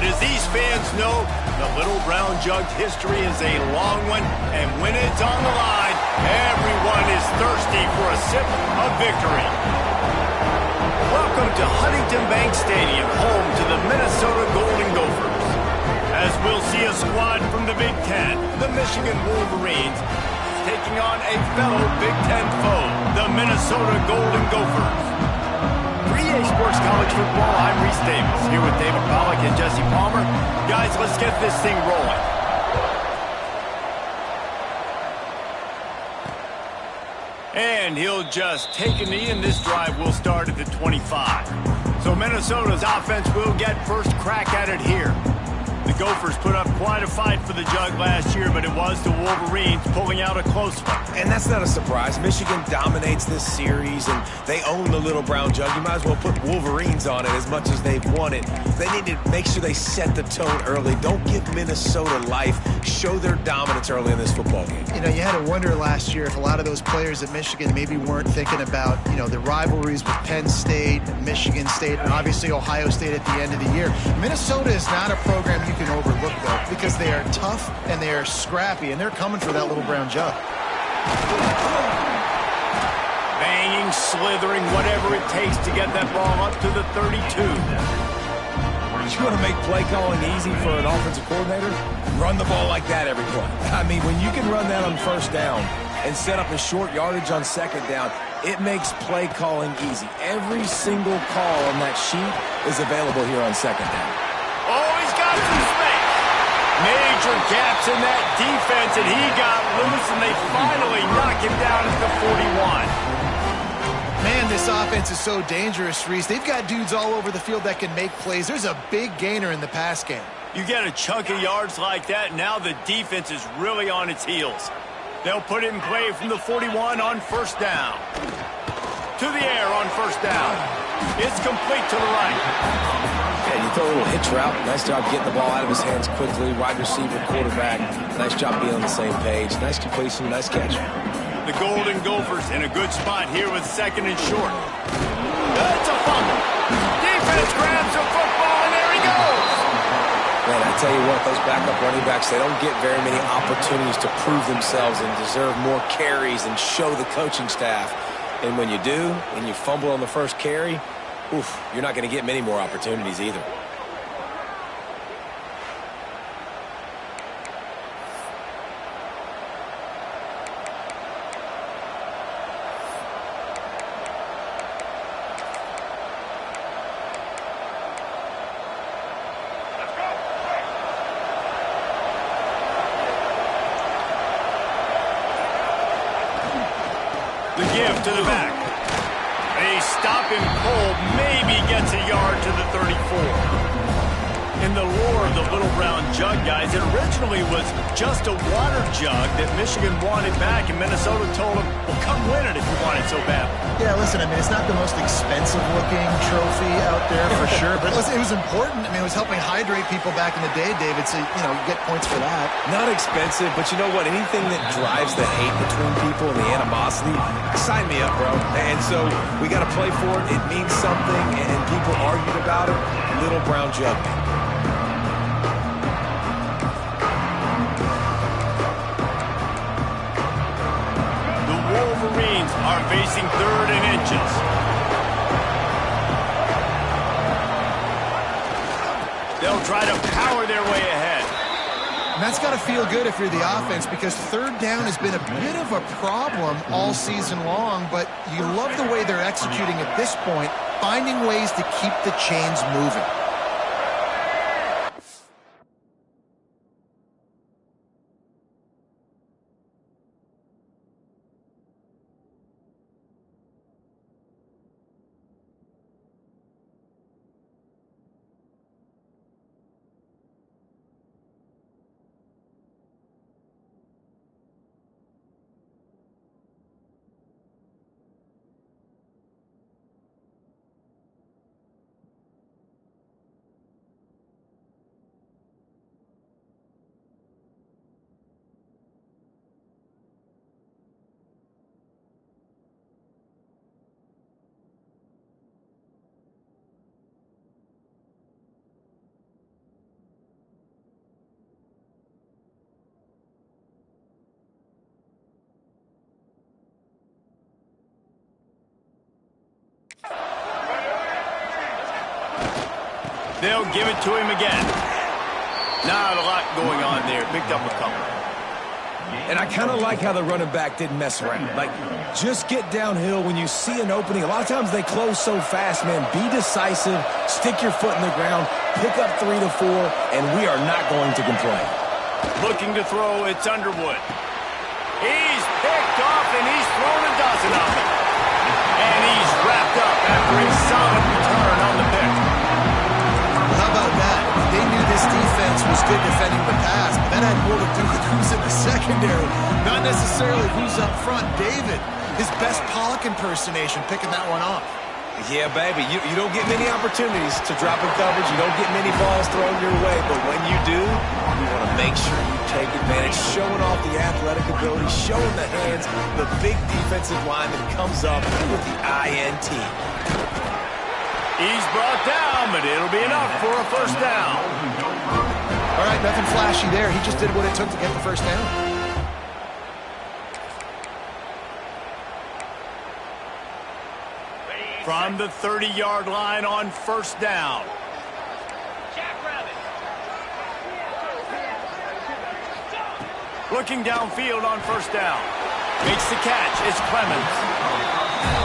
But as these fans know, the Little Brown Jug history is a long one, and when it's on the line, everyone is thirsty for a sip of victory. Welcome to Huntington Bank Stadium, home to the Minnesota Golden Gophers. As we'll see a squad from the Big Ten, the Michigan Wolverines, taking on a fellow Big Ten foe, the Minnesota Golden Gophers. 3A Sports College Football, I'm Reese Davis, here with David Pollack and Jesse Palmer. Guys, let's get this thing rolling. And he'll just take a knee, and this drive will start at the 25. So Minnesota's offense will get first crack at it here. The Gophers put up quite a fight for the Jug last year, but it was the Wolverines pulling out a close one. And that's not a surprise. Michigan dominates this series, and they own the Little Brown Jug. You might as well put Wolverines on it as much as they've won it. They need to make sure they set the tone early. Don't give Minnesota life. Show their dominance early in this football game. You know, you had to wonder last year if a lot of those players at Michigan maybe weren't thinking about, you know, the rivalries with Penn State, Michigan State, and obviously Ohio State at the end of the year. Minnesota is not a program you can overlook, though, because they are tough and they are scrappy, and they're coming for that Little Brown Jug. Banging, slithering, whatever it takes to get that ball up to the 32. You want to make play calling easy for an offensive coordinator? Run the ball like that every play. I mean, when you can run that on first down and set up a short yardage on second down, it makes play calling easy. Every single call on that sheet is available here on second down. Oh, he's got some space. Major gaps in that defense, and he got loose, and they finally knock him down at the 41. Man, this offense is so dangerous, Reese. They've got dudes all over the field that can make plays. There's a big gainer in the pass game. You get a chunk of yards like that, now the defense is really on its heels. They'll put it in play from the 41 on first down. To the air on first down. It's complete to the right. And you throw a little hitch route. Nice job getting the ball out of his hands quickly. Wide receiver, quarterback. Nice job being on the same page. Nice completion, nice catch. The Golden Gophers in a good spot here with second and short. That's a fumble. Defense grabs the football, and there he goes. Man, I tell you what, those backup running backs, they don't get very many opportunities to prove themselves and deserve more carries and show the coaching staff. And when you do, and you fumble on the first carry, oof, you're not going to get many more opportunities either. The give to the back. A stop him cold, maybe gets a yard to the 34. In the lore of the Little Brown Jug, guys, it originally was just a water jug that Michigan wanted back, and Minnesota told them, well, come win it if you want it so bad. Yeah, listen, I mean, it's not the most expensive-looking trophy out there for sure, but listen, it was important. I mean, it was helping hydrate people back in the day, David, so, you know, you get points for that. Not expensive, but you know what? Anything that drives the hate between people and the animosity, sign me up, bro. And so we got to play for it. It means something, and people argued about it. Little Brown Jug. Wolverines are facing third and inches. They'll try to power their way ahead. And that's got to feel good if you're the offense, because third down has been a bit of a problem all season long, but you love the way they're executing at this point, finding ways to keep the chains moving. They'll give it to him again. Not a lot going on there. Picked up a couple. And I kind of like how the running back didn't mess around. Like, just get downhill when you see an opening. A lot of times they close so fast, man. Be decisive, stick your foot in the ground, pick up 3 to 4, and we are not going to complain. Looking to throw, it's Underwood. He's picked off, and he's thrown a dozen of them. And he's wrapped up after a solid return on the pick. How about that? They knew this defense was good defending the pass, but that had more to do with who's in the secondary, not necessarily who's up front. David, his best Pollock impersonation, picking that one off. Yeah, baby, you don't get many opportunities to drop in coverage. You don't get many balls thrown your way, but when you do, you want to make sure you take advantage, showing off the athletic ability, showing the hands. The big defensive lineman comes up with the INT. He's brought down, but it'll be enough for a first down. All right, nothing flashy there. He just did what it took to get the first down. From the 30-yard line on first down. Looking downfield on first down. Makes the catch. It's Clemens.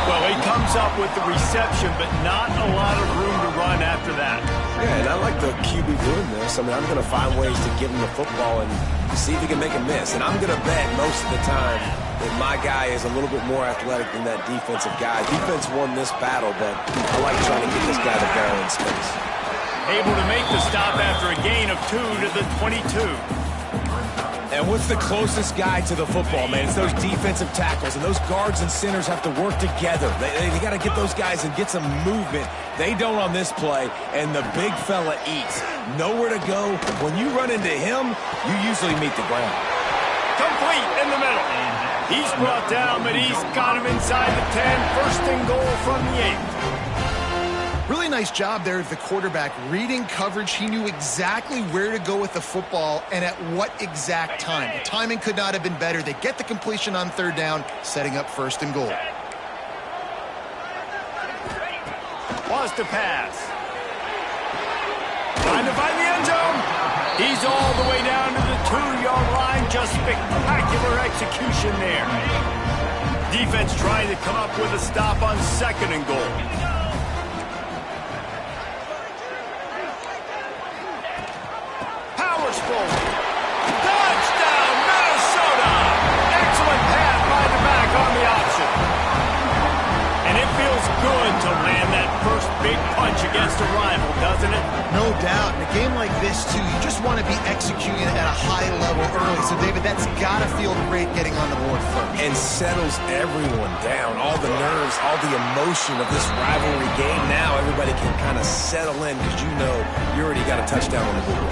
Well, he comes up with the reception, but not a lot of room to run after that. Yeah, and I like the QB doing this. I mean, I'm going to find ways to give him the football and see if he can make a miss. And I'm going to bet most of the time that my guy is a little bit more athletic than that defensive guy. Defense won this battle, but I like trying to get this guy the barrel in space. Able to make the stop after a gain of 2 to the 22. And what's the closest guy to the football, man? It's those defensive tackles, and those guards and centers have to work together. They got to get those guys and get some movement. They don't on this play, and the big fella eats. Nowhere to go. When you run into him, you usually meet the ground. Complete in the middle. He's brought down, but he's got him inside the 10. First and goal from the 8. Really nice job there of the quarterback. Reading coverage, he knew exactly where to go with the football and at what exact time. The timing could not have been better. They get the completion on third down, setting up first and goal. Wants to pass. Trying to find the end zone. He's all the way down to the 2-yard line. Just spectacular execution there. Defense trying to come up with a stop on second and goal. Touchdown, Minnesota! Excellent pass by the back on the option. And it feels good to land that first big punch against a rival, doesn't it? No doubt. In a game like this, too, you just want to be executing at a high level early. So, David, that's got to feel great getting on the board first. And settles everyone down. All the nerves, all the emotion of this rivalry game. Now everybody can kind of settle in because you know you already got a touchdown on the board.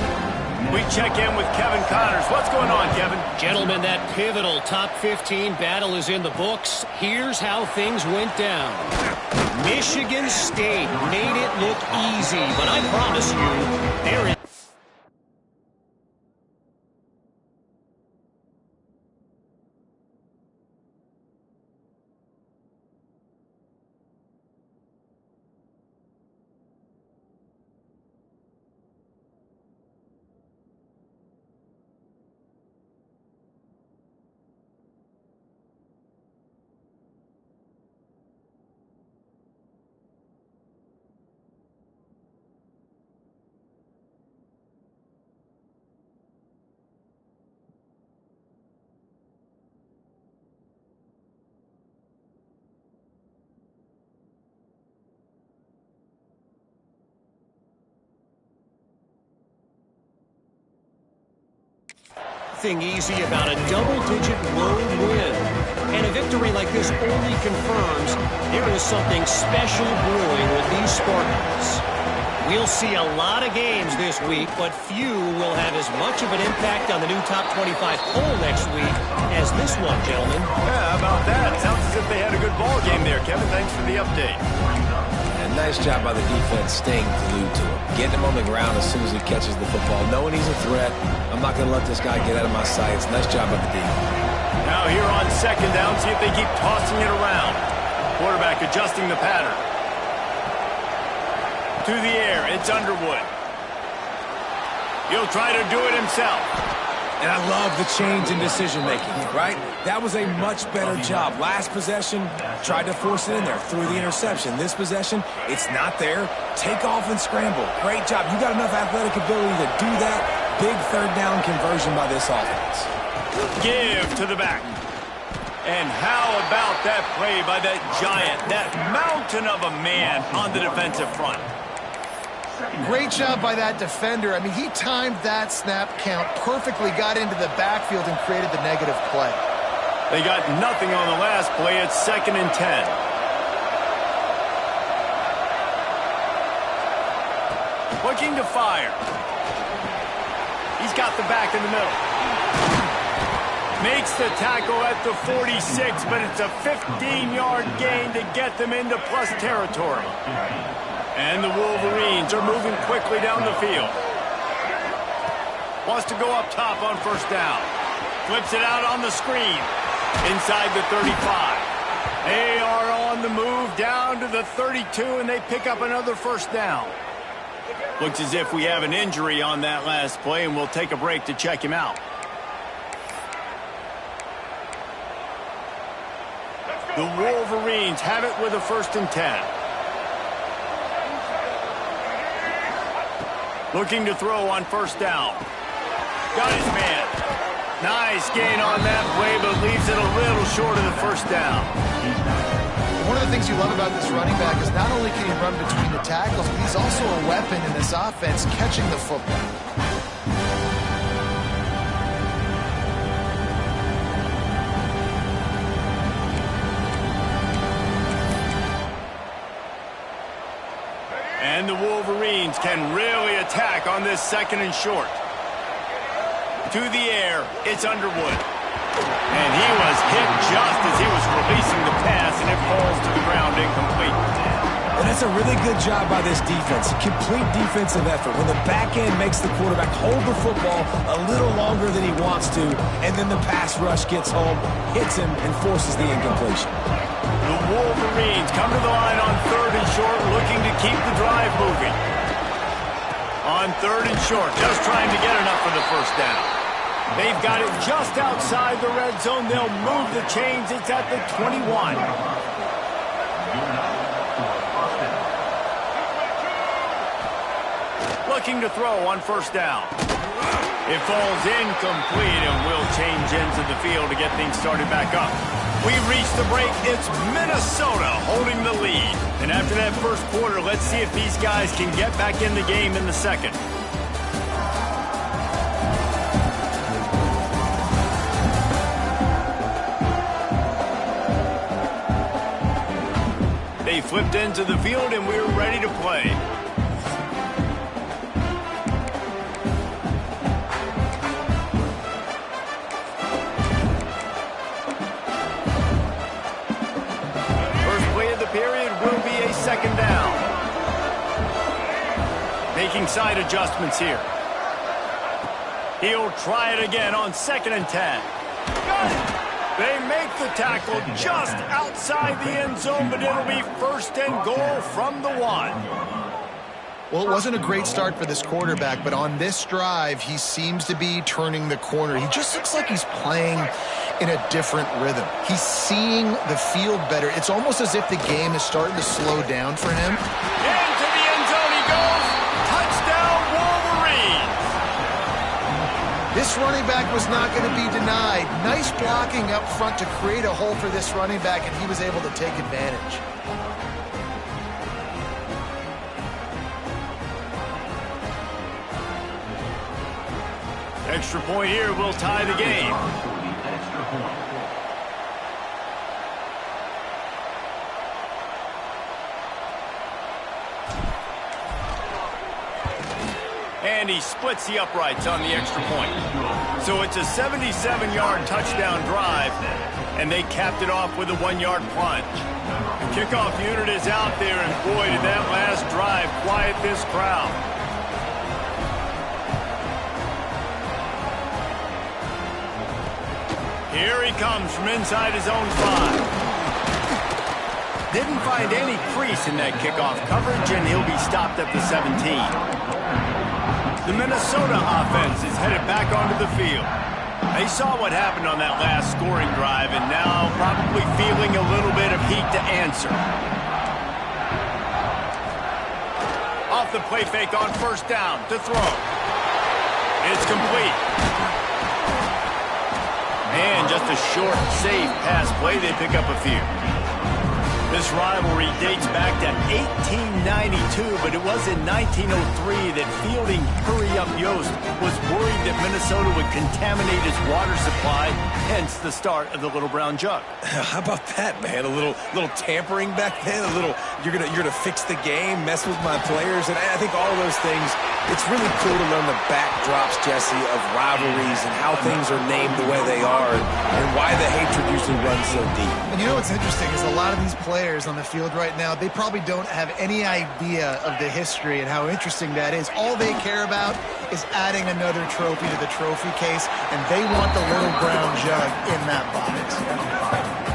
We check in with Kevin Connors. What's going on, Kevin? Gentlemen, that pivotal top 15 battle is in the books. Here's how things went down. Michigan State made it look easy, but I promise you, they're in. Easy about a double-digit road win. And a victory like this only confirms there is something special brewing with these Spartans. We'll see a lot of games this week, but few will have as much of an impact on the new top 25 poll next week as this one, gentlemen. Yeah, how about that? Sounds as if they had a good ball game there, Kevin. Thanks for the update. And nice job by the defense staying glued to him. Getting him on the ground as soon as he catches the football. Knowing he's a threat, I'm not going to let this guy get out of my sights. Nice job by the defense. Now here on second down, see if they keep tossing it around. Quarterback adjusting the pattern. To the air, it's Underwood. He'll try to do it himself. And I love the change in decision-making, right? That was a much better job. Last possession, tried to force it in there, threw the interception. This possession, it's not there. Take off and scramble. Great job. You got enough athletic ability to do that. Big third down conversion by this offense. Give to the back. And how about that play by that giant, that mountain of a man on the defensive front? Great job by that defender. I mean, he timed that snap count perfectly, got into the backfield and created the negative play. They got nothing on the last play. It's 2nd and 10. Looking to fire. He's got the back in the middle. Makes the tackle at the 46, but it's a 15-yard gain to get them into plus territory. And the Wolverines are moving quickly down the field. Wants to go up top on 1st down. Flips it out on the screen. Inside the 35. They are on the move down to the 32, and they pick up another 1st down. Looks as if we have an injury on that last play, and we'll take a break to check him out. The Wolverines have it with a 1st and 10. Looking to throw on 1st down. Got his man. Nice gain on that play, but leaves it a little short of the 1st down. One of the things you love about this running back is not only can he run between the tackles, but he's also a weapon in this offense catching the football. And the Wolverines can really attack on this 2nd and short. To the air, it's Underwood. And he was hit just as he was releasing the pass, and it falls to the ground incomplete. And that's a really good job by this defense. Complete defensive effort. When the back end makes the quarterback hold the football a little longer than he wants to, and then the pass rush gets home, hits him, and forces the incompletion. The Wolverines come to the line on 3rd and short, looking to keep the drive moving. On 3rd and short, just trying to get enough for the 1st down. They've got it just outside the red zone. They'll move the chains. It's at the 21. Looking to throw on 1st down. It falls incomplete, and will change ends of the field to get things started back up. We've reached the break. It's Minnesota holding the lead. And after that 1st quarter, let's see if these guys can get back in the game in the 2nd. They flipped into the field, and we're ready to play. Be a 2nd down. Making side adjustments here. He'll try it again on 2nd and 10. Got it! They make the tackle just outside the end zone, but it'll be 1st and goal from the 1. Well, it wasn't a great start for this quarterback, but on this drive, he seems to be turning the corner. He just looks like he's playing in a different rhythm. He's seeing the field better. It's almost as if the game is starting to slow down for him. Into the end zone he goes. Touchdown, Wolverines. This running back was not going to be denied. Nice blocking up front to create a hole for this running back, and he was able to take advantage. Extra point here will tie the game. And he splits the uprights on the extra point. So it's a 77-yard touchdown drive, and they capped it off with a 1-yard plunge. The kickoff unit is out there, and boy, did that last drive quiet this crowd. Here he comes from inside his own 5. Didn't find any crease in that kickoff coverage, and he'll be stopped at the 17. The Minnesota offense is headed back onto the field. They saw what happened on that last scoring drive, and now probably feeling a little bit of heat to answer. Off the play fake on first down to throw. It's complete. And just a short, safe pass play. They pick up a few. This rivalry dates back to 1892, but it was in 1903 that fielding Hurry-Up Yost was worried that Minnesota would contaminate his water supply, hence the start of the Little Brown Jug. How about that, man? A little tampering back then. A little, you're gonna fix the game, mess with my players, and I think all of those things. It's really cool to learn the backdrops, Jesse, of rivalries and how things are named the way they are, and why the hatred usually runs so deep. And you know what's interesting is a lot of these players on the field right now, they probably don't have any idea of the history and how interesting that is. All they care about is adding another trophy to the trophy case, and they want the Little Brown Jug in that box.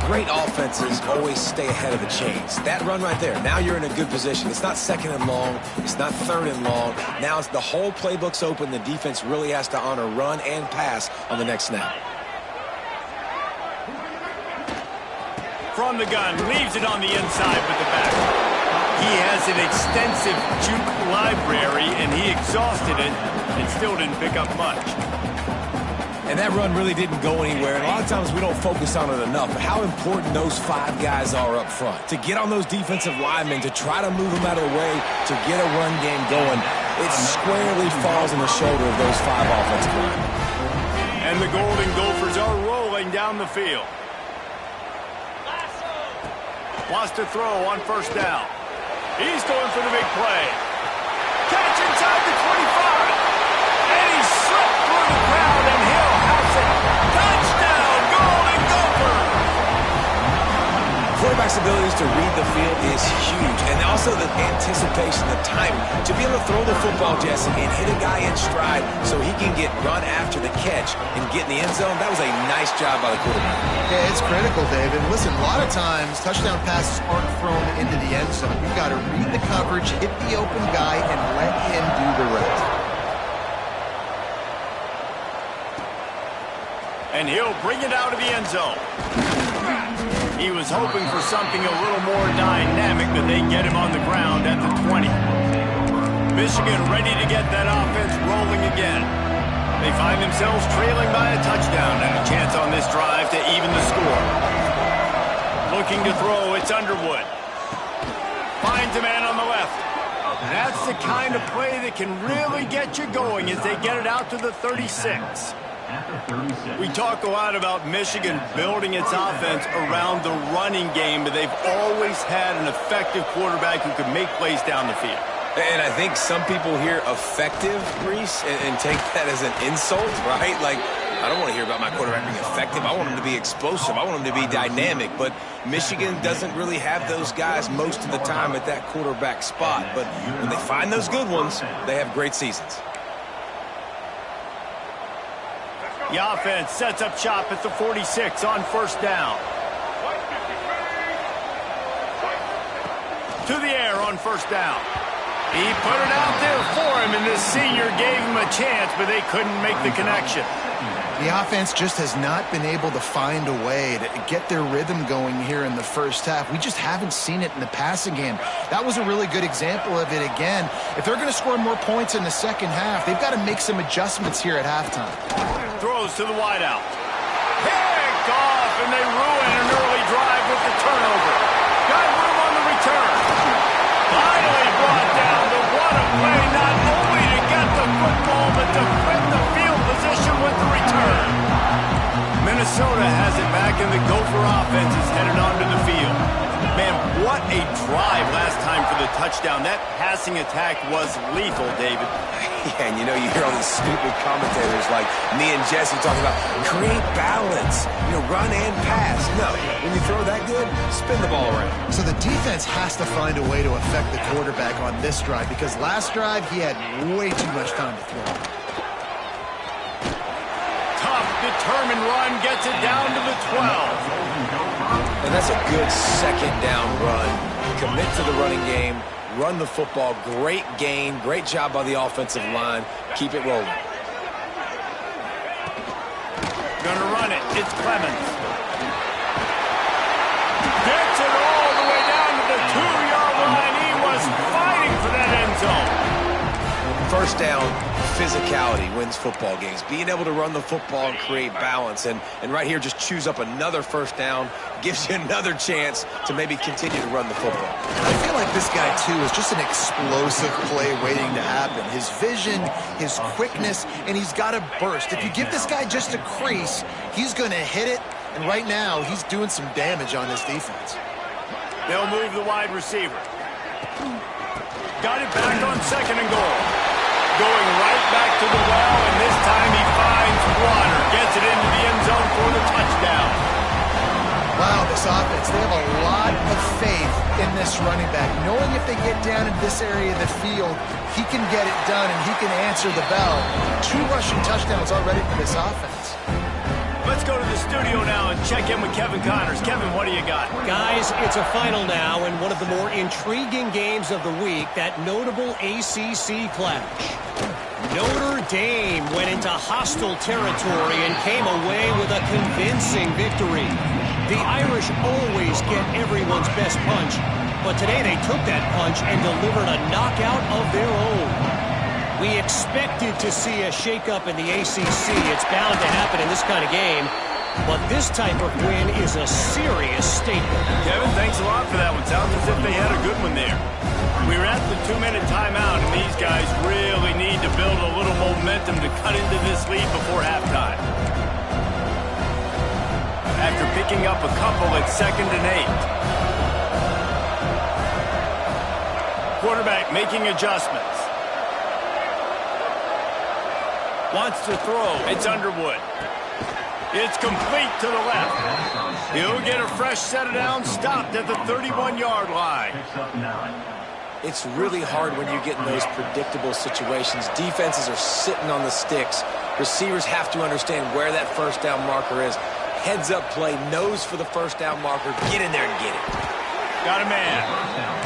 Great offenses always stay ahead of the chains. That run right there, now you're in a good position. It's not second and long. It's not third and long. Now it's the whole playbook's open. The defense really has to honor run and pass on the next snap. From the gun, leaves it on the inside with the back. He has an extensive juke library, and he exhausted it and still didn't pick up much. And that run really didn't go anywhere. And a lot of times we don't focus on it enough, but how important those 5 guys are up front. To get on those defensive linemen, to try to move them out of the way, to get a run game going, it squarely falls on the shoulder of those 5 offensive linemen. And the Golden Gophers are rolling down the field. Wants to throw on first down. He's going for the big play. Catch inside the 25. And he slipped through the crowd, and he'll house it. Touchdown, Golden Gophers! Quarterback's abilities to read the field is huge, and also the anticipation, the timing. To be able to throw the football, Jesse, and hit a guy in stride so he can get run after the catch and get in the end zone, that was a nice job by the quarterback. Yeah, it's critical, David. Listen, a lot of times, touchdown passes aren't thrown into the end zone. You've got to read the coverage, hit the open guy, and let him do the rest. And he'll bring it out of the end zone. He was hoping for something a little more dynamic, but they get him on the ground at the 20. Michigan ready to get that offense rolling again. They find themselves trailing by a touchdown and a chance on this drive to even the score. Looking to throw, it's Underwood. Finds a man on the left. That's the kind of play that can really get you going as they get it out to the 36. We talk a lot about Michigan building its offense around the running game, but they've always had an effective quarterback who can make plays down the field. And I think some people hear effective, Reese, and take that as an insult, right? Like, I don't want to hear about my quarterback being effective. I want him to be explosive. I want him to be dynamic. But Michigan doesn't really have those guys most of the time at that quarterback spot. But when they find those good ones, they have great seasons. The offense sets up shop at the 46 on first down. To the air on first down. He put it out there for him, and this senior gave him a chance, but they couldn't make the connection. The offense just has not been able to find a way to get their rhythm going here in the first half. We just haven't seen it in the passing game. That was a really good example of it again. If they're going to score more points in the second half, they've got to make some adjustments here at halftime. Throws to the wideout. Picked off, and they ruin an early drive with the turnover. Got room on the return. Finally brought down, but what a play, not only to get the football, but to flip the field position with the return. Minnesota has it back, and the Gopher offense is headed onto the field. Man, what a drive last time for the touchdown. That passing attack was lethal, David. Yeah, and you know, you hear all these stupid commentators like me and Jesse talking about create balance, run and pass. No, when you throw that good, spin the ball around. So the defense has to find a way to affect the quarterback on this drive, because last drive he had way too much time to throw. Tough, determined run gets it down to the 12. And that's a good second down run. Commit to the running game, run the football. Great gain, great job by the offensive line. Keep it rolling. Gonna run it. It's Clemens. Gets it all the way down to the 2-yard line. He was fighting for that end zone. First down, physicality wins football games. Being able to run the football and create balance. And right here, just choose up another first down. Gives you another chance to maybe continue to run the football. I feel like this guy, too, is just an explosive play waiting to happen. His vision, his quickness, and he's got a burst. If you give this guy just a crease, he's going to hit it. And right now, he's doing some damage on this defense. They'll move the wide receiver. Got it back on 2nd and goal. Going right back to the well, and this time he finds water. Gets it into the end zone for the touchdown. Wow, this offense, they have a lot of faith in this running back. Knowing if they get down in this area of the field, he can get it done and he can answer the bell. 2 rushing touchdowns already for this offense. Let's go to the studio now and check in with Kevin Connors. Kevin, what do you got? Guys, it's a final now and one of the more intriguing games of the week, that notable ACC clash. Notre Dame went into hostile territory and came away with a convincing victory. The Irish always get everyone's best punch, but today they took that punch and delivered a knockout of their own. We expected to see a shakeup in the ACC. It's bound to happen in this kind of game, but this type of win is a serious statement. Kevin, thanks a lot for that one. Sounds as if they had a good one there. We were at the 2-minute timeout, and these guys really need to build a little momentum to cut into this lead before halftime. After picking up a couple at 2nd and 8. Quarterback making adjustments. Wants to throw. It's Underwood. It's complete to the left. He'll get a fresh set of downs, stopped at the 31-yard line. It's really hard when you get in those predictable situations. Defenses are sitting on the sticks. Receivers have to understand where that first down marker is. Heads up play, nose for the first down marker. Get in there and get it. Got a man.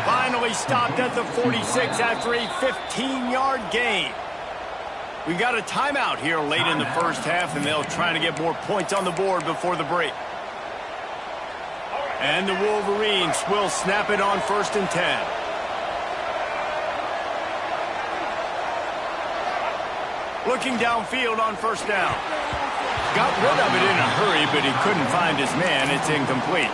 Finally stopped at the 46 after a 15-yard gain. We got a timeout here late in the first half, and they'll try to get more points on the board before the break. And the Wolverines will snap it on 1st and 10. Looking downfield on 1st down. Got rid of it in a hurry, but he couldn't find his man. It's incomplete.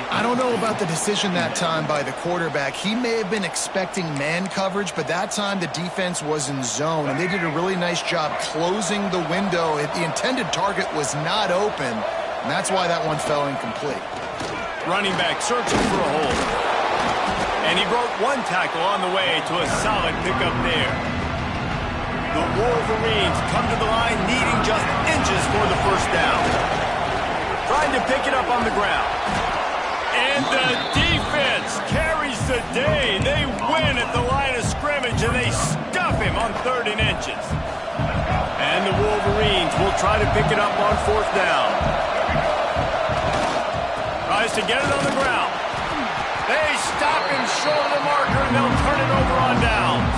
I don't know about the decision that time by the quarterback. He may have been expecting man coverage, but that time the defense was in zone, and they did a really nice job closing the window. The intended target was not open, and that's why that one fell incomplete. Running back searching for a hole. And he broke one tackle on the way to a solid pickup there. The Wolverines come to the line needing just inches for the first down. Trying to pick it up on the ground. And the defense carries the day. They win at the line of scrimmage, and they stuff him on 3rd and inches. And the Wolverines will try to pick it up on 4th down. Tries to get it on the ground. They stop him short of the marker, and they'll turn it over on downs.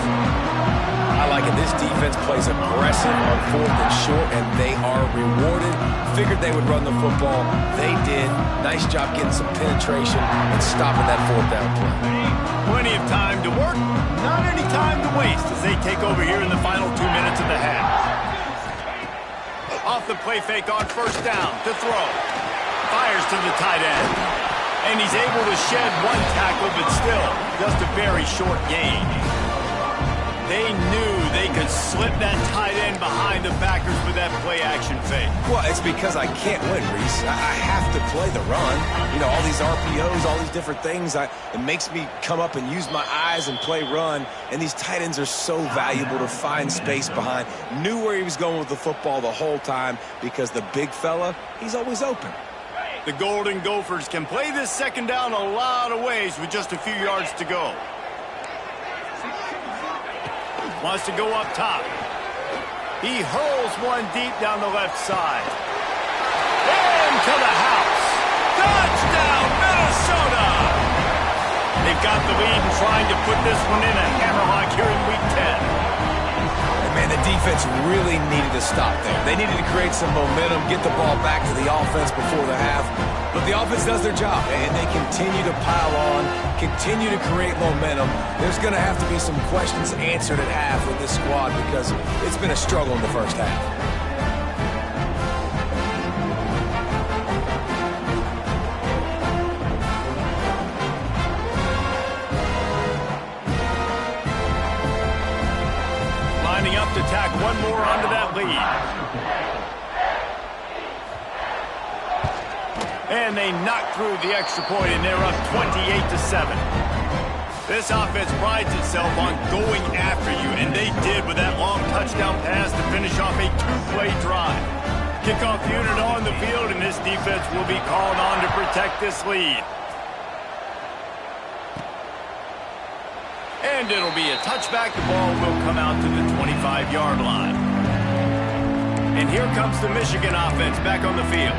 I like it. This defense plays aggressive on 4th and short, and they are rewarded. Figured they would run the football. They did. Nice job getting some penetration and stopping that 4th down play. Plenty of time to work, not any time to waste as they take over here in the final 2 minutes of the half. Off the play fake on 1st down to throw. Fires to the tight end. And he's able to shed one tackle, but still just a very short gain. They knew they could slip that tight end behind the backers with that play-action fake. Well, it's because I can't win, Reese. I have to play the run. You know, all these RPOs, all these different things. It makes me come up and use my eyes and play run. And these tight ends are so valuable to find space behind. Knew where he was going with the football the whole time because the big fella, he's always open. The Golden Gophers can play this 2nd down a lot of ways with just a few yards to go. Wants to go up top. He hurls one deep down the left side. Into the house. Touchdown, Minnesota! They've got the lead and trying to put this one in a hammerlock here in Week 10. Man, the defense really needed to stop there. They needed to create some momentum, get the ball back to the offense before the half. But the offense does their job, and they continue to pile on, continue to create momentum. There's going to have to be some questions answered at half with this squad because it's been a struggle in the first half. To tack one more onto that lead. And they knock through the extra point, and they're up 28-7. This offense prides itself on going after you, and they did with that long touchdown pass to finish off a two-play drive. Kickoff unit on the field, and this defense will be called on to protect this lead. And it'll be a touchback. The ball will come out to the 25-yard line. And here comes the Michigan offense back on the field.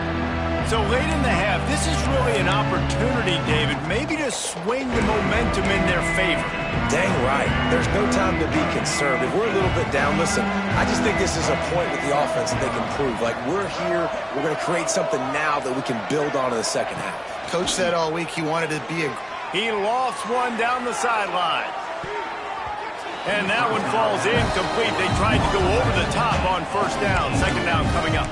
So late in the half, this is really an opportunity, David, maybe to swing the momentum in their favor. Dang right. There's no time to be conservative. We're a little bit down. Listen, I just think this is a point with the offense that they can prove. Like, we're here, we're going to create something now that we can build on in the second half. Coach said all week he wanted to be a... He lofts one down the sideline. And that one falls incomplete. They tried to go over the top on first down. Second down coming up.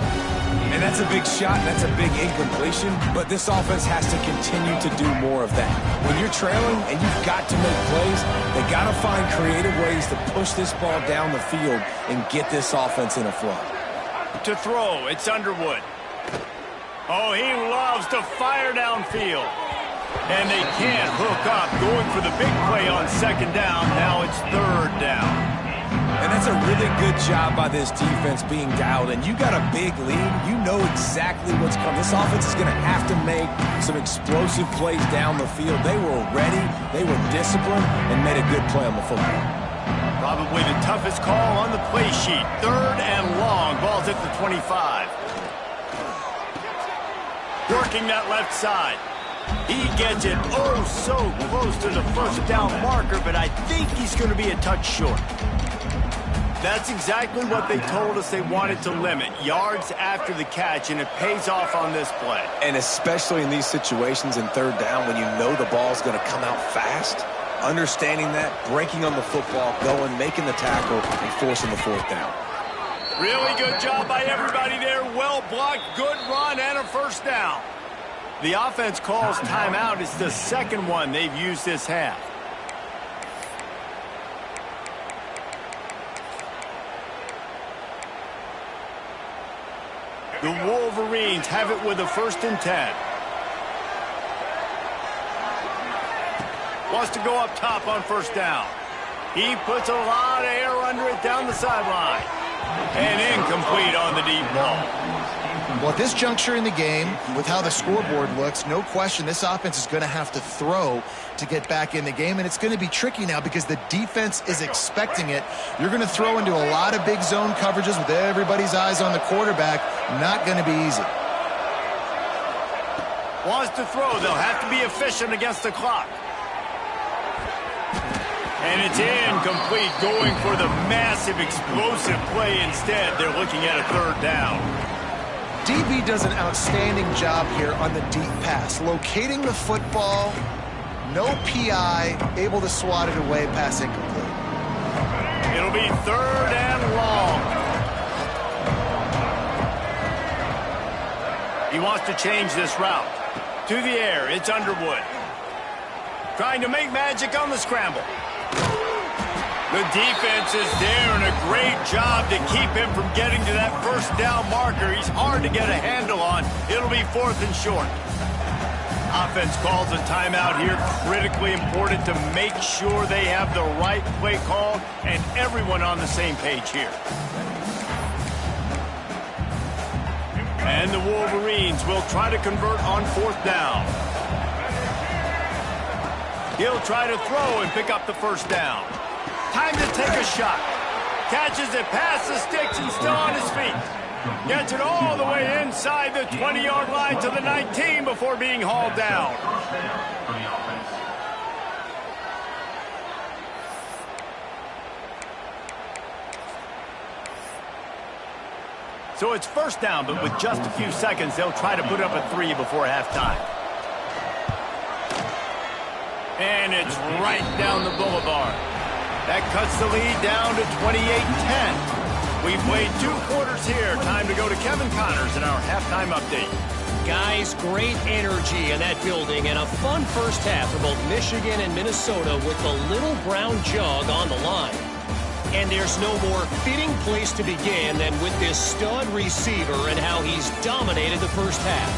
And that's a big shot, and that's a big incompletion, but this offense has to continue to do more of that. When you're trailing and you've got to make plays, they got to find creative ways to push this ball down the field and get this offense in a flow. To throw, it's Underwood. Oh, he loves to fire downfield. And they can't hook up, going for the big play on second down. Now it's third down. And that's a really good job by this defense being dialed in. You got a big lead. You know exactly what's coming. This offense is going to have to make some explosive plays down the field. They were ready, they were disciplined, and made a good play on the football. Probably the toughest call on the play sheet. Third and long. Ball's at the 25. Working that left side. He gets it oh so close to the first down marker, but I think he's going to be a touch short. That's exactly what they told us they wanted to limit. Yards after the catch, and it pays off on this play. And especially in these situations in third down when you know the ball's going to come out fast, understanding that, breaking on the football, going, making the tackle, and forcing the fourth down. Really good job by everybody there. Well blocked, good run, and a first down. The offense calls timeout. It's the second one they've used this half. The Wolverines have it with a 1st and 10. Wants to go up top on first down. He puts a lot of air under it down the sideline. And incomplete on the deep ball. Well, at this juncture in the game, with how the scoreboard looks, no question this offense is going to have to throw to get back in the game, and it's going to be tricky now because the defense is expecting it. You're going to throw into a lot of big zone coverages with everybody's eyes on the quarterback. Not going to be easy. Wants to throw. They'll have to be efficient against the clock. And it's incomplete, going for the massive explosive play instead. They're looking at a third down. DB does an outstanding job here on the deep pass. Locating the football, no PI, able to swat it away, pass incomplete. It'll be third and long. He wants to change this route. To the air, it's Underwood. Trying to make magic on the scramble. The defense is there, and a great job to keep him from getting to that first down marker. He's hard to get a handle on. It'll be 4th and short. Offense calls a timeout here. Critically important to make sure they have the right play call and everyone on the same page here. And the Wolverines will try to convert on 4th down. He'll try to throw and pick up the first down. Time to take a shot. Catches it past the sticks and still on his feet. Gets it all the way inside the 20-yard line to the 19 before being hauled down. So it's first down, but with just a few seconds, they'll try to put up a 3 before halftime. And it's right down the boulevard. That cuts the lead down to 28-10. We've played 2 quarters here. Time to go to Kevin Connors in our halftime update. Guys, great energy in that building and a fun first half for both Michigan and Minnesota with the little brown jug on the line. And there's no more fitting place to begin than with this stud receiver and how he's dominated the first half.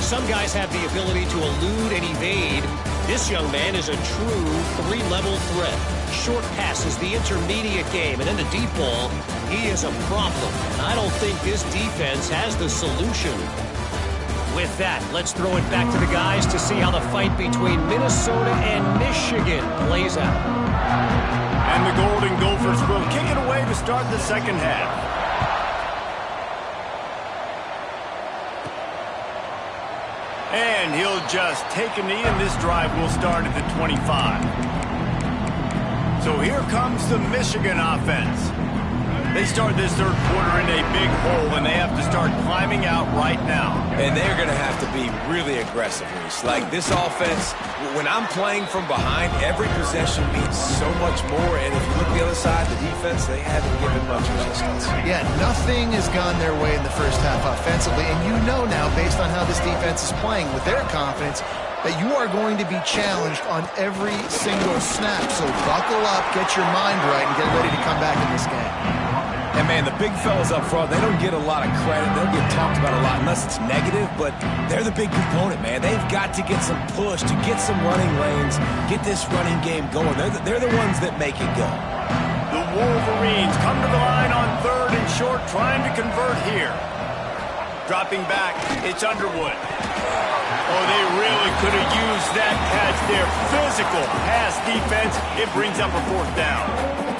Some guys have the ability to elude and evade. This young man is a true 3-level threat. Short passes, the intermediate game, and then the deep ball. He is a problem, and I don't think this defense has the solution. With that, let's throw it back to the guys to see how the fight between Minnesota and Michigan plays out. And the Golden Gophers will kick it away to start the second half. And he'll just take a knee, and this drive will start at the 25. So here comes the Michigan offense. They start this third quarter in a big hole, and they have to start climbing out right now. And they're going to have to be really aggressive, Reese. Like, this offense, when I'm playing from behind, every possession means so much more. And if you look at the other side, the defense, they haven't given much resistance. Yeah, nothing has gone their way in the first half offensively. And you know now, based on how this defense is playing with their confidence, that you are going to be challenged on every single snap. So buckle up, get your mind right, and get ready to come back in this game. And, man, the big fellas up front, they don't get a lot of credit. They don't get talked about a lot unless it's negative, but they're the big component, man. They've got to get some push, to get some running lanes, get this running game going. They're the ones that make it go. The Wolverines come to the line on 3rd and short, trying to convert here. Dropping back, it's Underwood. Oh, they really could have used that catch there. Physical pass defense. It brings up a 4th down.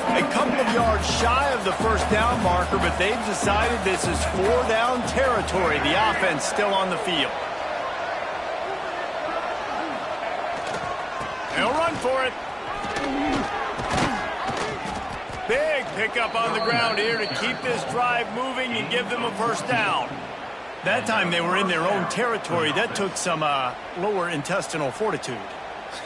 A couple of yards shy of the first down marker, but they've decided this is 4-down territory. The offense still on the field. They'll run for it. Big pickup on the ground here to keep this drive moving and give them a first down. That time they were in their own territory. That took some lower intestinal fortitude.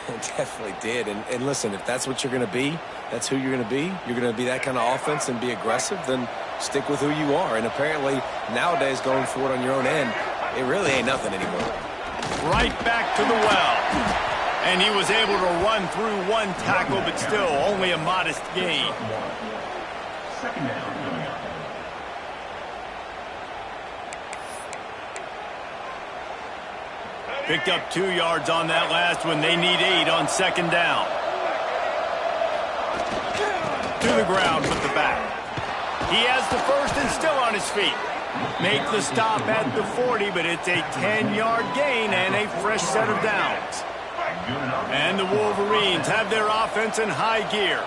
It definitely did. And listen, if that's what you're going to be, that's who you're going to be. You're going to be that kind of offense and be aggressive, then stick with who you are. And apparently, nowadays, going for it on your own end, it really ain't nothing anymore. Right back to the well. And he was able to run through 1 tackle, but still only a modest gain. Second down. Picked up 2 yards on that last one. They need 8 on 2nd down. To the ground with the back. He has the first and still on his feet. Make the stop at the 40, but it's a 10-yard gain and a fresh set of downs. And the Wolverines have their offense in high gear.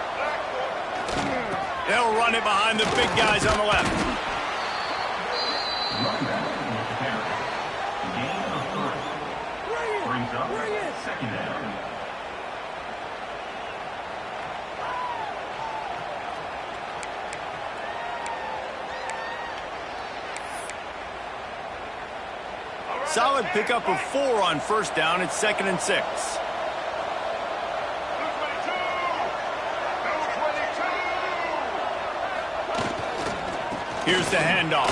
They'll run it behind the big guys on the left. Second down. Solid pickup of 4 on first down. It's 2nd and 6. Here's the handoff.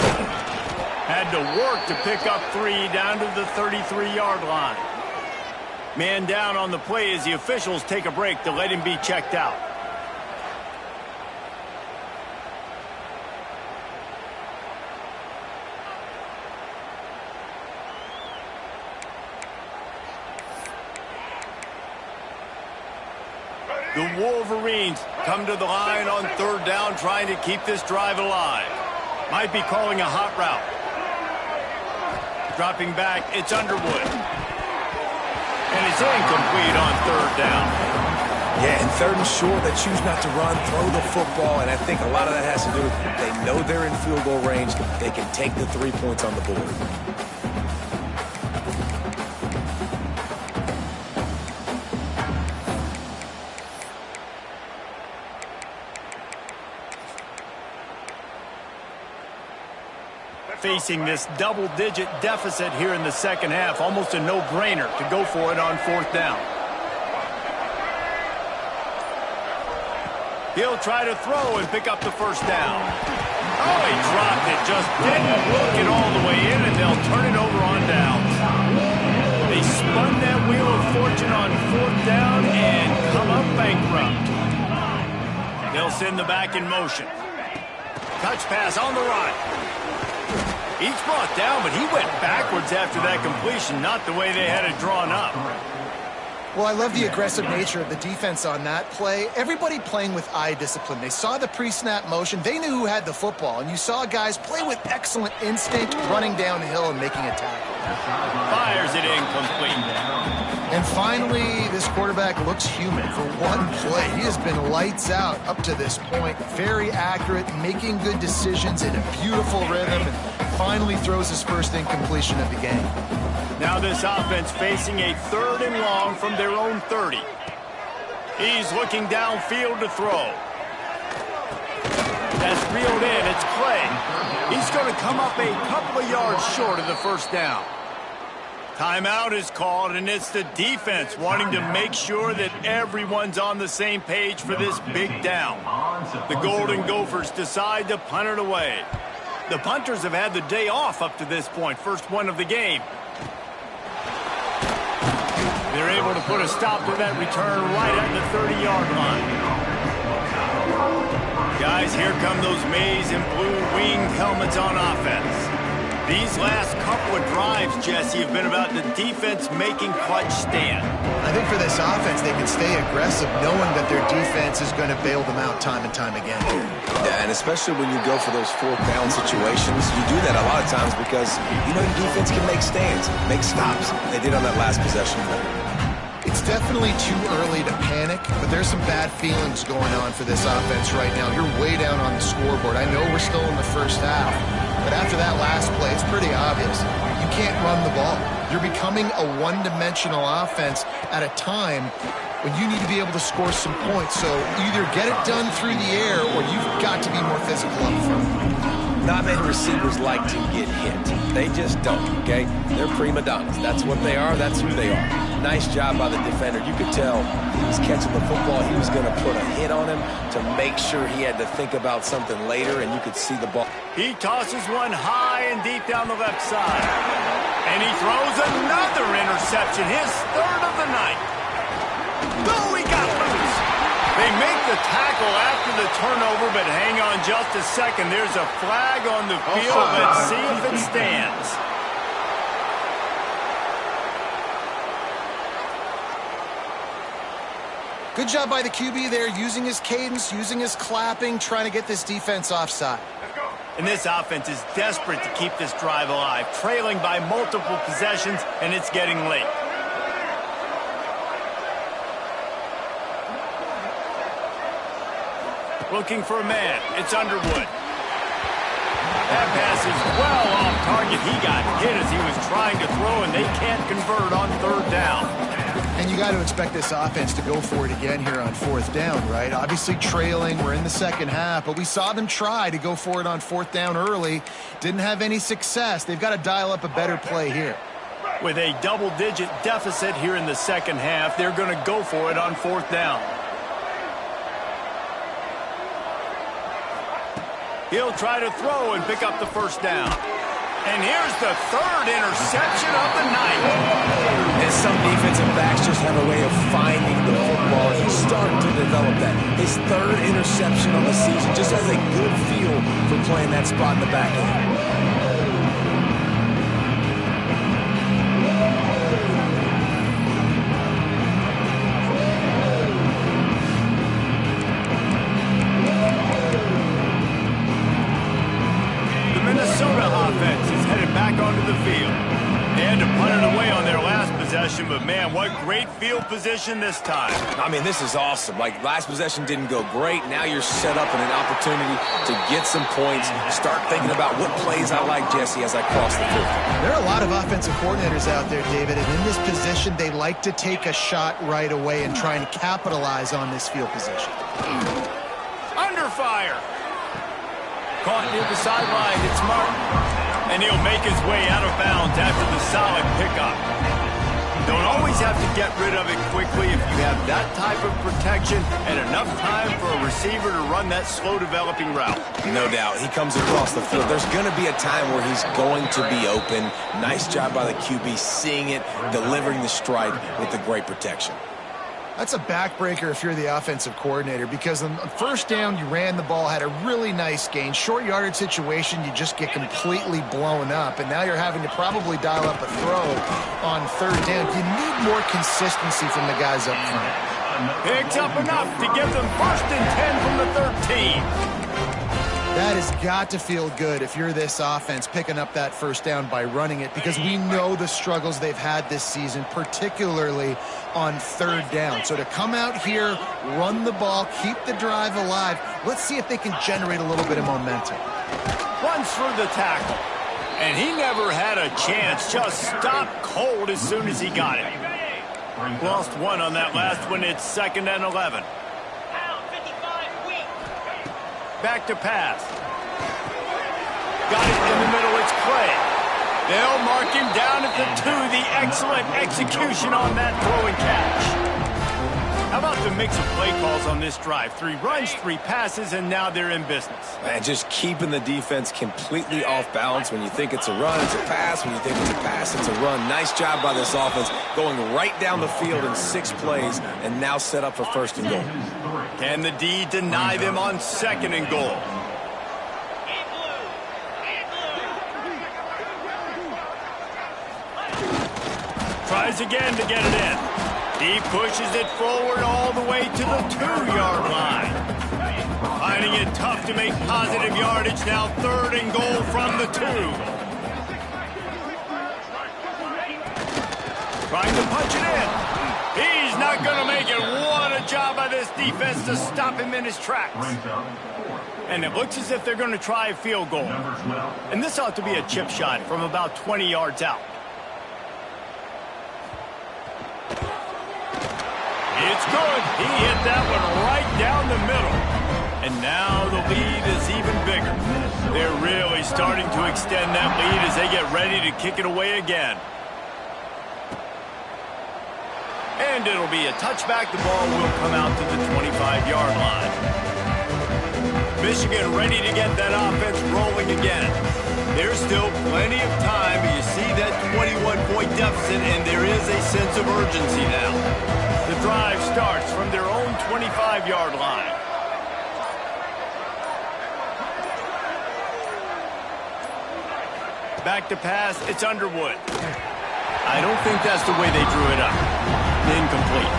Had to work to pick up 3 down to the 33-yard line. Man down on the play as the officials take a break to let him be checked out. The Wolverines come to the line on 3rd down, trying to keep this drive alive. Might be calling a hot route. Dropping back, it's Underwood. And it's incomplete on 3rd down. Yeah, and third and short, they choose not to run, throw the football, and I think a lot of that has to do with they know they're in field goal range. They can take the 3 points on the board. Facing this double-digit deficit here in the second half, almost a no-brainer to go for it on fourth down. He'll try to throw and pick up the first down. Oh, he dropped it, just didn't look it all the way in, and they'll turn it over on downs. They spun that wheel of fortune on fourth down and come up bankrupt. They'll send the back in motion. Touch pass on the run. He's brought down, but he went backwards after that completion, not the way they had it drawn up. Well, I love the aggressive nature of the defense on that play. Everybody playing with eye discipline. They saw the pre-snap motion. They knew who had the football, and you saw guys play with excellent instinct, running downhill and making a tackle. Fires it incomplete. And finally, this quarterback looks human for one play. He has been lights out up to this point. Very accurate, making good decisions in a beautiful rhythm, and finally throws his first incompletion of the game. Now this offense facing a 3rd and long from their own 30. He's looking downfield to throw. That's reeled in. It's Clay. He's going to come up a couple of yards short of the first down. Timeout is called, and it's the defense wanting to make sure that everyone's on the same page for this big down. The Golden Gophers decide to punt it away. The punters have had the day off up to this point, first one of the game. They're able to put a stop to that return right at the 30-yard line. Guys, here come those maize and blue winged helmets on offense. These last couple of drives, Jesse, have been about the defense making clutch stand. I think for this offense, they can stay aggressive knowing that their defense is going to bail them out time and time again. Yeah, and especially when you go for those fourth down situations, you do that a lot of times because you know your defense can make stands, make stops. They did on that last possession play. It's definitely too early to panic, but there's some bad feelings going on for this offense right now. You're way down on the scoreboard. I know we're still in the first half, but after that last play, it's pretty obvious. You can't run the ball. You're becoming a one-dimensional offense at a time when you need to be able to score some points. So either get it done through the air or you've got to be more physical up front. Not many receivers like to get hit. They just don't, okay? They're prima donnas. That's what they are. That's who they are. Nice job by the defender. You could tell he was catching the football. He was going to put a hit on him to make sure he had to think about something later, and you could see the ball. He tosses one high and deep down the left side. And he throws another interception, his 3rd of the night. Oh, he got loose. They make the tackle after the turnover, but hang on just a second. There's a flag on the field. Let's see if it stands. Good job by the QB there, using his cadence, using his clapping, trying to get this defense offside. And this offense is desperate to keep this drive alive, trailing by multiple possessions, and it's getting late. Looking for a man. It's Underwood. That pass is well off target. He got hit as he was trying to throw, and they can't convert on 3rd down. And you got to expect this offense to go for it again here on 4th down, right? Obviously trailing. We're in the second half, but we saw them try to go for it on 4th down early. Didn't have any success. They've got to dial up a better play here. With a double-digit deficit here in the second half, they're going to go for it on 4th down. He'll try to throw and pick up the first down. And here's the 3rd interception of the night. And some defensive backs just have a way of finding the football. He's starting to develop that. His 3rd interception on the season just has a good feel for playing that spot in the back end. Minnesota offense is headed back onto the field. They had to punt it away on their last possession, but man, what great field position this time. I mean, this is awesome. Like, last possession didn't go great. Now you're set up in an opportunity to get some points. Start thinking about what plays I like, Jesse, as I cross the field. There are a lot of offensive coordinators out there, David, and in this position, they like to take a shot right away and try and capitalize on this field position. Under fire. Caught near the sideline. It's Martin. And he'll make his way out of bounds after the solid pickup. Don't always have to get rid of it quickly if you have that type of protection and enough time for a receiver to run that slow-developing route. No doubt. He comes across the field. There's going to be a time where he's going to be open. Nice job by the QB seeing it, delivering the strike with the great protection. That's a backbreaker if you're the offensive coordinator, because on first down, you ran the ball, had a really nice gain. Short yardage situation, you just get completely blown up, and now you're having to probably dial up a throw on third down. You need more consistency from the guys up front. Picks up enough to give them 1st and 10 from the 13. That has got to feel good if you're this offense picking up that first down by running it, because we know the struggles they've had this season, particularly on third down. So to come out here, run the ball, keep the drive alive, let's see if they can generate a little bit of momentum. Runs through the tackle, and he never had a chance. Just stopped cold as soon as he got it. Lost one on that last one. It's 2nd and 11. Back to pass. Got it in the middle. It's Clay. They'll mark him down at the 2. The excellent execution on that throw and catch. How about the mix of play calls on this drive? 3 runs, 3 passes, and now they're in business. Man, just keeping the defense completely off balance. When you think it's a run, it's a pass. When you think it's a pass, it's a run. Nice job by this offense, going right down the field in 6 plays, and now set up for 1st and goal. Can the D deny them on 2nd and goal? Tries again to get it in. He pushes it forward all the way to the 2-yard line. Finding it tough to make positive yardage. Now 3rd and goal from the 2. Trying to punch it in. He's not going to make it. What a job by this defense to stop him in his tracks. And it looks as if they're going to try a field goal. And this ought to be a chip shot from about 20 yards out. It's good. He hit that one right down the middle. And now the lead is even bigger. They're really starting to extend that lead as they get ready to kick it away again. And it'll be a touchback. The ball will come out to the 25-yard line. Michigan ready to get that offense rolling again. There's still plenty of time. You see that 21-point deficit, and there is a sense of urgency now. The drive starts from their own 25-yard line. Back to pass. It's Underwood. I don't think that's the way they drew it up. Incomplete.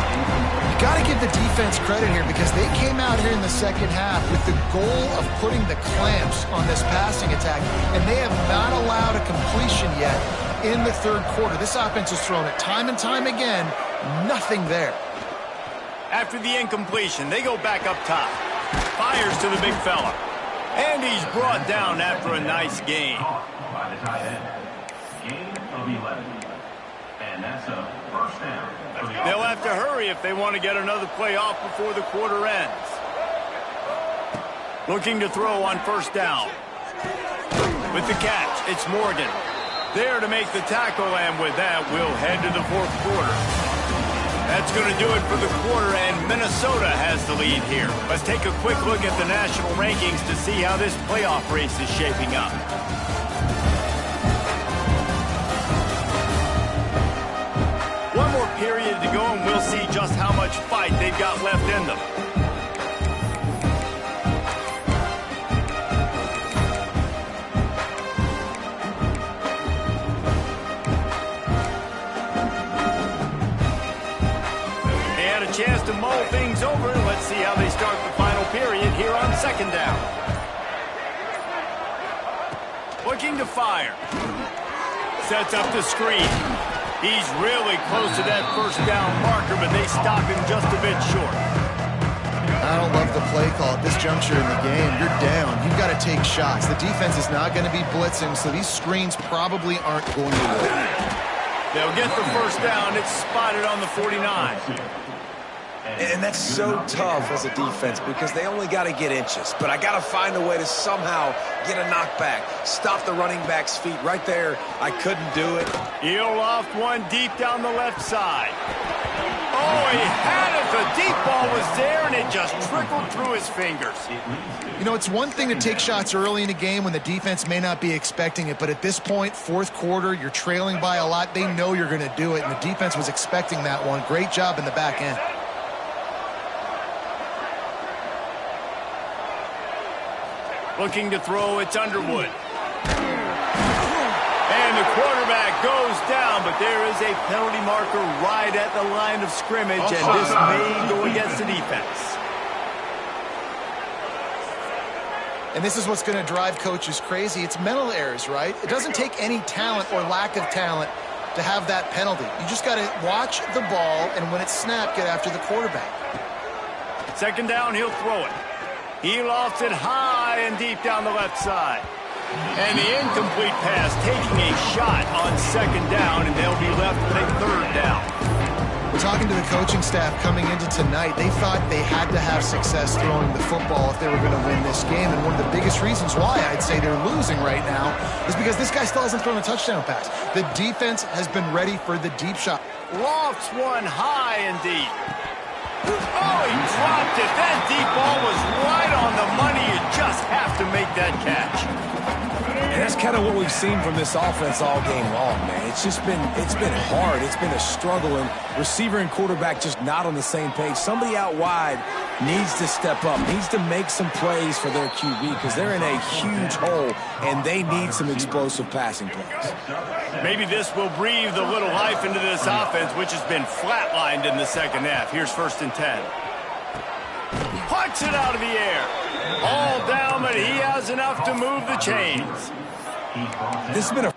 You got to give the defense credit here, because they came out here in the second half with the goal of putting the clamps on this passing attack, and they have not allowed a completion yet in the third quarter. This offense has thrown it time and time again. Nothing there. After the incompletion, they go back up top. Fires to the big fella. And he's brought down after a nice gain. By the tight end. Gain of 11. And that's a first down. They'll have to hurry if they want to get another play off before the quarter ends. Looking to throw on first down. With the catch, it's Morgan. There to make the tackle, and with that, we'll head to the fourth quarter. That's going to do it for the quarter, and Minnesota has the lead here. Let's take a quick look at the national rankings to see how this playoff race is shaping up. One more period to go, and we'll see just how much fight they've got left in them. They had a chance to mull things over. Let's see how they start the final period here on second down. Looking to fire. Sets up the screen. He's really close to that first down marker, but they stop him just a bit short. I don't love the play call at this juncture in the game. You're down. You've got to take shots. The defense is not going to be blitzing, so these screens probably aren't going to work. They'll get the first down. It's spotted on the 49. And that's so tough as a defense because they only got to get inches. But I got to find a way to somehow get a knockback, stop the running back's feet right there. I couldn't do it. He'll loft one deep down the left side. Oh, he had it. The deep ball was there, and it just trickled through his fingers. You know, it's one thing to take shots early in a game when the defense may not be expecting it, but at this point, fourth quarter, you're trailing by a lot. They know you're going to do it, and the defense was expecting that one. Great job in the back end. Looking to throw, it's Underwood. And the quarterback goes down, but there is a penalty marker right at the line of scrimmage, and this may go against the defense. And this is what's going to drive coaches crazy. It's mental errors, right? It doesn't take any talent or lack of talent to have that penalty. You just got to watch the ball, and when it's snapped, get after the quarterback. Second down, he'll throw it. He lofts it high and deep down the left side. And the incomplete pass taking a shot on second down, and they'll be left with a third down. We're talking to the coaching staff coming into tonight. They thought they had to have success throwing the football if they were going to win this game. And one of the biggest reasons why I'd say they're losing right now is because this guy still hasn't thrown a touchdown pass. The defense has been ready for the deep shot. Lofts one high and deep. Oh, he dropped it. That deep ball was right on the money. You just have to make that catch. And that's kind of what we've seen from this offense all game long, man. It's been hard. It's been a struggle, and receiver and quarterback just not on the same page. Somebody out wide needs to step up, needs to make some plays for their QB because they're in a huge hole, and they need some explosive passing plays. Maybe this will breathe a little life into this offense, which has been flatlined in the second half. Here's 1st and 10. Punts it out of the air. All down, but he has enough to move the chains. This has been a